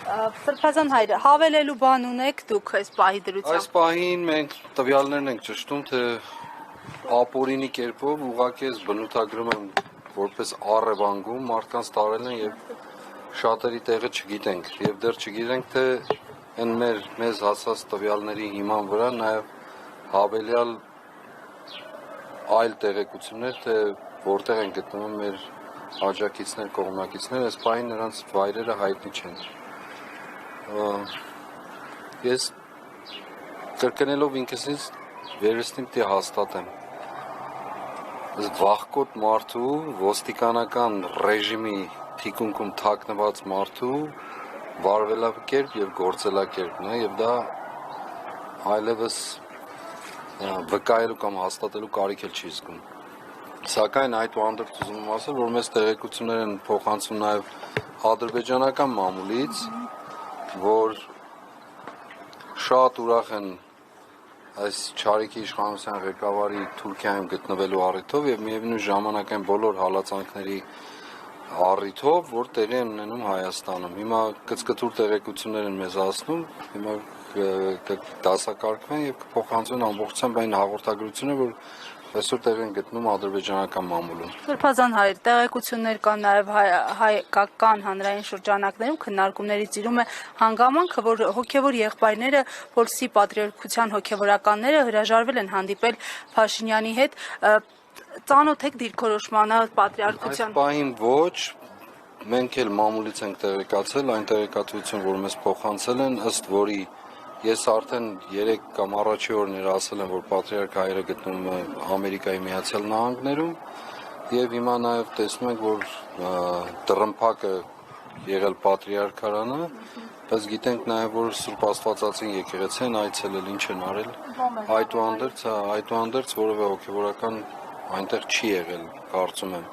Սրբազան հայրը, հավելելու բան ունեք դուք այս պահի դրությամբ։ Այս պահին մենք տվյալներն ենք ճշտում, թե ապօրինի կերպով ուղղակի ես բնութագրում եմ որպես առևանգում մարդկանց տարել են եւ շատերի տեղը չգիտենք եւ դեռ չգիտենք թե այն մեզ հասած տվյալների հիման վրա նաեւ հավելյալ այլ տեղեկություններ թե որտեղ են գտնվում մեր աջակիցներ, կողմնակիցներ, այս պահին նրանց վայրերը հայտնի չեն։ Ես կրկնելով ինքսից վերստին պիտի հաստատեմ վախկոտ մարդու ոստիկանական ռեժիմի թիկունքում թաքնված մարդու վարվելակերպ եւ գործելակերպն է եւ դա այլևս վկայելու կամ հաստատելու կարիք էլ չի զգում սակայն այդուհանդերձ ուզում եմ ասել որ մեզ տեղեկություններ են փոխանցում նաեւ ադրբեջանական մամուլից որ շատ ուրախ են այս չարիքի իշխանության ղեկավարի Թուրքիայում գտնվելու առիթով եւ միևնույն ժամանակ այն բոլոր հալածանքների առիթով որ տեղի են ունենում Հայաստանում հիմա կծկտուր տեղեկություններ են մեզ ասնում հիմա դասակարգվեն եւ կփոխանցվեն ամբողջությամբ այն հաղորդագրությունը որ այսօր տեղի են գտնում ադրբեջանական մամուլում։ Սրբազան հայր, տեղեկություններ կան նաև հայկական հանրային շրջանակներում քննարկումներից իրում է հանգամանքը, որ հոգևոր եղբայրները, Պոլսի պատրիարքության հոգևորականները հրաժարվել են հանդիպել Փաշինյանի հետ, ծանոթ եք դիրքորոշմանը պատրիարքության։ Այս պահին ոչ, մենք էլ մամուլից ենք տեղեկացել, այն տեղեկատվություն, որ մեզ փոխանցել են, ըստ որի ես արդեն 3 կամ առաջի օրներ ասել եմ, որ պատրիարք հայրը գտնվում է Ամերիկայի Միացյալ Նահանգներում եւ հիմա նաեւ տեսնում ենք, որ դռնփակը եղել պատրիարքարանը, բայց գիտենք նաեւ, որ Սուրբ Աստվածածին եկեղեցին այցելել ինչ են արել, այդուհանդերձ որևէ հոգեվորական այնտեղ չի եղել, կարծում եմ։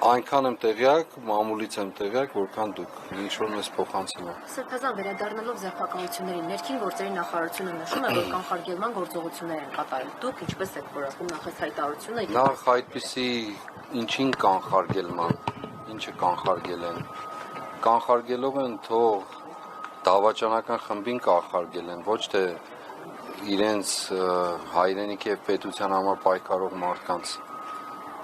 Այնքան եմ տեղյակ, մամուլից եմ տեղյակ, որքան դուք, ինչ որ մեզ փոխանցել եք։ Սրբազան վերադառնալով ձերբակալություններին, ներքին գործերի նախարարությունը նշում է, որ կանխարգելման գործողություններ են կատարել։ Դուք ինչպես եք որակում նախ այս հայտարարությունը։ Նախ այդպիսի ինչին կանխարգելման, ինչը կանխարգել են։ Կանխարգելով են թող դավաճանական խմբին կանխարգել են, ոչ թե իրենց հայրենիքի եւ պետության համար պայքարող մարդկանց։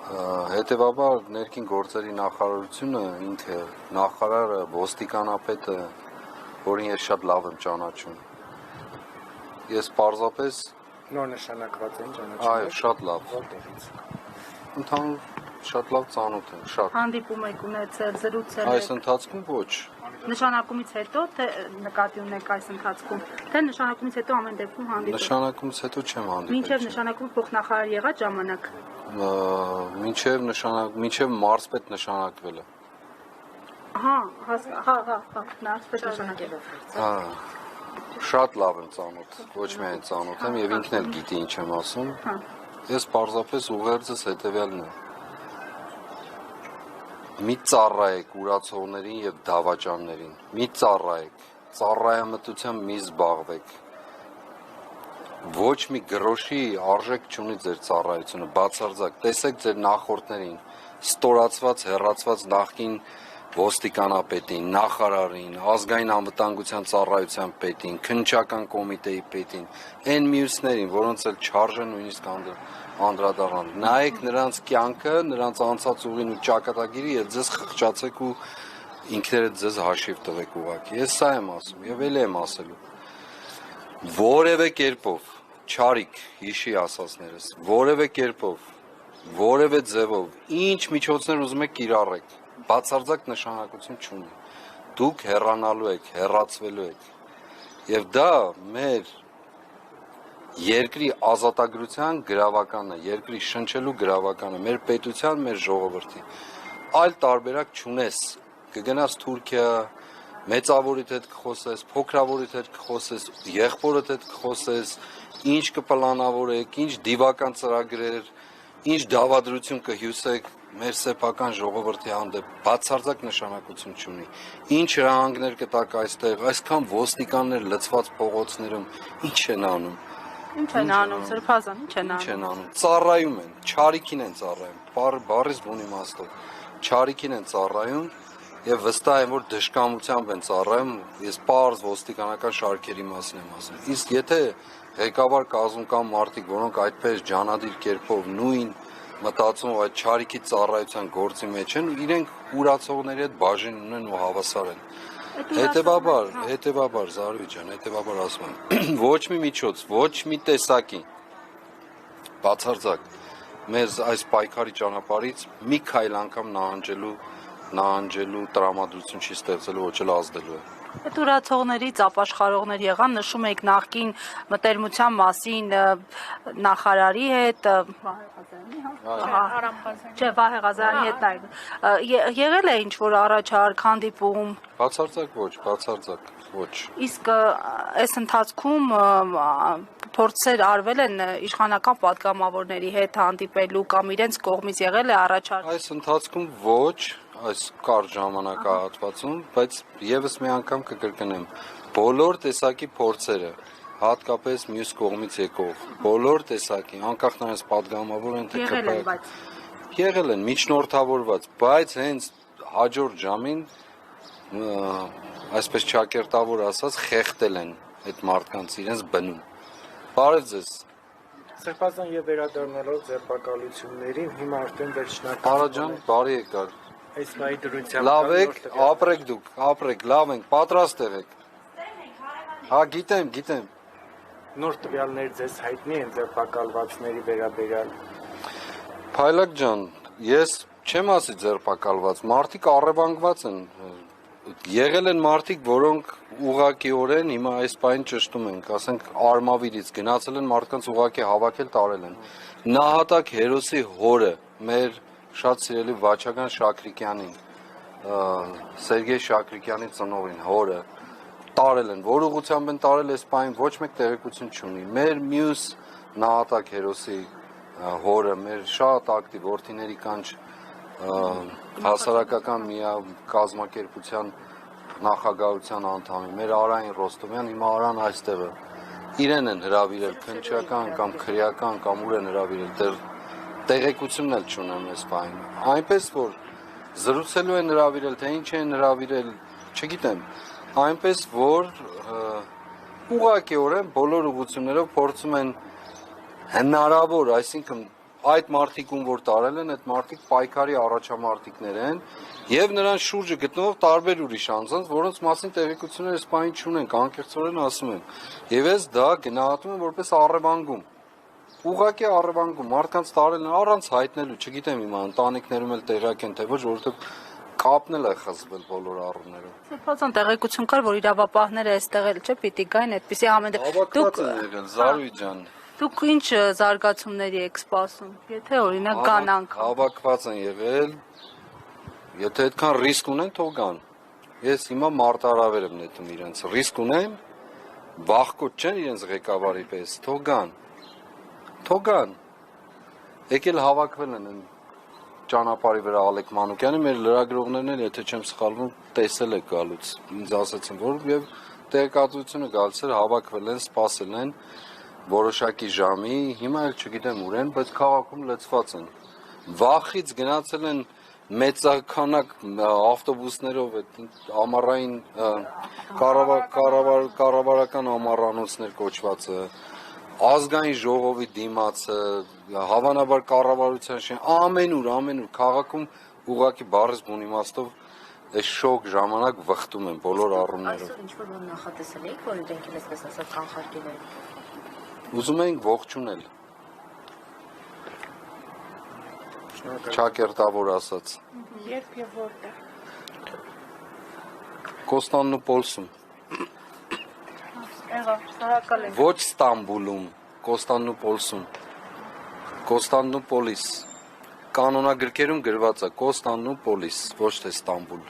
Հետևաբար ներքին գործերի նախարարությունը ինքը նախարարը ոստիկանապետը որին ես շատ լավ եմ ճանաչում ես պարզապես նոր նշանակված են ճանաչում այո շատ լավ ընդհանուր շատ լավ ծանոթ եմ շատ հանդիպում եք ունեցել զրուցել այս ընթացքում ոչ նշանակումից հետո թե նկատի ունեք այս ընթացքում թե նշանակումից հետո ամեն դեպքում հանդիպել նշանակումից հետո չեմ հանդիպել մինչև նշանակում փոխնախարար եղած ժամանակ մինչև մարզպետ նշանակվելը հա մարզպետ նշանակելով հա շատ լավ եմ ծանոթ ոչ միայն ծանոթ եմ եւ ինքն էլ գիտի ինչ եմ ասում ես պարզապես ուղերձս հետեւյալն է մի ծառայեք ուրացողներին եւ դավաճաններին մի ծառայեք ծառայամտությամբ մի զբաղվեք ոչ մի գրոշի արժեք չունի ձեր ծառայությունը բացարձակ տեսեք ձեր նախորդներին ստորացված հեռացված նախկին ոստիկանապետին նախարարին ազգային անվտանգության ծառայության պետին քննչական կոմիտեի պետին այն մյուսներին որոնց էլ չարժեն նույնիսկ անդրադառնալ նայեք նրանց կյանքը նրանց անցած ուղին ու ճակատագիրը եւ ձեզ խղճացեք ու ինքներդ ձեզ հաշիվ տվեք ուղղակի ես սա եմ ասում եւ ելի եմ ասելու որևէ կերպով չարիք հիշի ասածներս որևէ կերպով որևէ ձևով ինչ միջոցներ ուզում եք կիրառեք բացարձակ նշանակություն չունի դուք հեռանալու եք հեռացվելու եք եւ դա մեր երկրի ազատագրության գրավականը երկրի շնչելու գրավականը մեր պետության մեր ժողովրդի այլ տարբերակ չունես կգնաս Թուրքիա մեծավորիդ հետ կխոսես փոքրավորիդ հետ կխոսես եղբորդ հետ կխոսես ինչ կպլանավորեք ինչ դիվական ծրագրեր ինչ դավադրություն կհյուսեք մեր սեփական ժողովրդի հանդեպ բացարձակ նշանակություն չունի ինչ հրահանգներ կտակ այստեղ այսքան ոստիկաններ լցված փողոցներում ինչ են անում ինչ են անում Սրբազան ինչ են անում ծառայում են չարիքին են ծառայում բառից բուն իմաստով չարիքին են ծառայում Եվ վստահ եմ, որ դժկամությամբ են ծառայում, ես պարզ ոստիկանական շարքերի մասին եմ ասում։ Իսկ եթե ղեկավար կազմում կան մարդիկ, որոնք այդպես ջանադիր կերպով նույն մտածում այդ չարիքի ծառայության գործի մեջ են, իրենք ուրացողների հետ բաժին ունեն ու հավասար են։ Հետևաբար Զարուհի ջան, հետևաբար ասում եմ, ոչ մի միջոց, ոչ մի տեսակի բացարձակ մեզ այս պայքարի ճանապարհից մի քայլ անգամ նահանջելու տրամադրություն չի ստեղծելու, ոչ էլ ազդելու է։ Այդ ուրացողներից ապաշխարողներ եղան, նշում եք նախկին մտերմության մասին նախարարի հետ, Վահե Ղազարյանի հետ եղել է ինչ-որ առաջարկ հանդիպում։ Բացարձակ ոչ։ Իսկ այս ընթացքում փորձեր արվել են իշխանական պատգամավորների հետ հանդիպելու կամ իրենց կողմից եղել է առաջարկ։ Այս ընթացքում ոչ, այս կարճ ժամանակահատվածում, բայց եւս մի անգամ կկրկնեմ, բոլոր տեսակի փորձերը, հատկապես մյուս կողմից եկող, բոլոր տեսակի, անկախ նրանից պատգամավոր են թե եղել են միջնորդավորված, բայց հենց հաջորդ ժամին այսպես ճակերտավոր ասած խեղդել են այդ մարդկանց իրենց բնում։ Բարև ձեզ։ Սրբազան եւ վերադառնալով ձերբակալություններին հիմա արդեն վերջնական։ Արա ջան, բարի եկար։ Այս մայի դրությամբ Լավ եք, ապրեք դուք, ապրեք, լավ ենք, պատրաստ եղեք։ Հա, գիտեմ։ Նոր տվյալներ ձեզ հայտնի են ձերբակալվածների վերաբերյալ։ Փայլակ ջան, ես չեմ ասի ձերբակալված, մարդիկ առևանգված են։ Եղել են մարդիկ, որոնք ուղղակիորեն հիմա այս պայն ճշտում ենք, ասենք Արմավիրից գնացել են մարդկանց ուղղակի հավաքել տարել են։ Նահատակ հերոսի հորը, մեր շատ սիրելի Վաչագան Շաքրիկյանին, Սերգեյ Շաքրիկյանի ծնողին, հորը տարել են, որ ուղղությամբ են տարել այս պայն ոչ մեկ տեղեկություն չունի։ Մեր մյուս նահատակ հերոսի հորը, մեր շատ ակտիվ որդիների կանչ հասարակական կազմակերպության նախագահության անդամի, մեր Արային Ռոստովյան, հիմա Արան այստեղ է, իրեն են հրավիրել քննչական կամ քրեական կամ ուր են հրավիրել, տեղեկությունն էլ չունեմ այս պահին, այնպես որ զրուցելու են հրավիրել, թե ինչ են հրավիրել, չգիտեմ, այնպես որ ուղղակիորեն բոլոր ուղղություններով փորձում են հնարավոր, այսինքն այդ մարդիկում որ տարել են, այդ մարդիկ պայքարի առաջամարտիկներ են եւ նրանց շուրջը գտնվող տարբեր ուրիշ անձանց, որոնց մասին տեղեկությունները սպայն չունենք, անկեղծորեն ասում եմ։ Եվ ես դա գնահատում եմ որպես առևանգում։ Ուղղակի առևանգում, մարդկանց տարել են առանց հայտնելու, չգիտեմ հիմա ընտանիքներում էլ տեղյակ են թե ոչ, որովհետեւ կապն էլ է խզվել բոլոր առումներով։ Սրբազան տեղեկություն կար, որ իրավապահները այստեղ էլ չէ, պիտի գային այդպիսի ամեն Հավաքված են եղել, Զարուհի ջան։ Դուք ինչ զարգացումների եք սպասում, եթե օրինակ գանանք։ Հավաքված են եղել, եթե այդքան ռիսկ ունեն, թող գան։ Ես հիմա մարտահրավեր եմ նետում իրենց, ռիսկ ունեն, վախկոտ չեն իրենց ղեկավարի պես, թող գան։ Եկել հավաքվել են ճանապարհի վրա Ալեք Մանուկյանը, մեր լրագրողներն էլ, եթե չեմ սխալվում, տեսել եք գալուց։ Ինձ ասացին, որ եւ տեղեկատվությունը գալիս էր, հավաքվել են, սպասել են որոշակի ժամի, հիմա էլ չգիտեմ ուր են, բայց քաղաքում լցված են։ Վախից գնացել են մեծականակ ավտոբուսներով ամառային կառավարական ամառանոցներ կոչվածը, ազգային ժողովի դիմացը, հավանաբար կառավարության շեն, ամենուր քաղաքում ուղղակի բառից բուն իմաստով այս շոկ ժամանակ վխտում են բոլոր առումներով։ Այսօր ինչ-որ բան նախատեսել եք, որ իրենք այսպես ասած կանխարգել են։ Ուզում ենք ողջունել։ Ճակերտավոր ասած։ Երբ եւ որտեղ։ Կոստանդնուպոլսում։ Շնորհակալ եմ։ Ոչ Ստամբուլում, Կոստանդնուպոլսում։ Կոստանդնուպոլիս։ Կանոնագրքերում գրված է Կոստանդնուպոլիս, ոչ թե Ստամբուլ։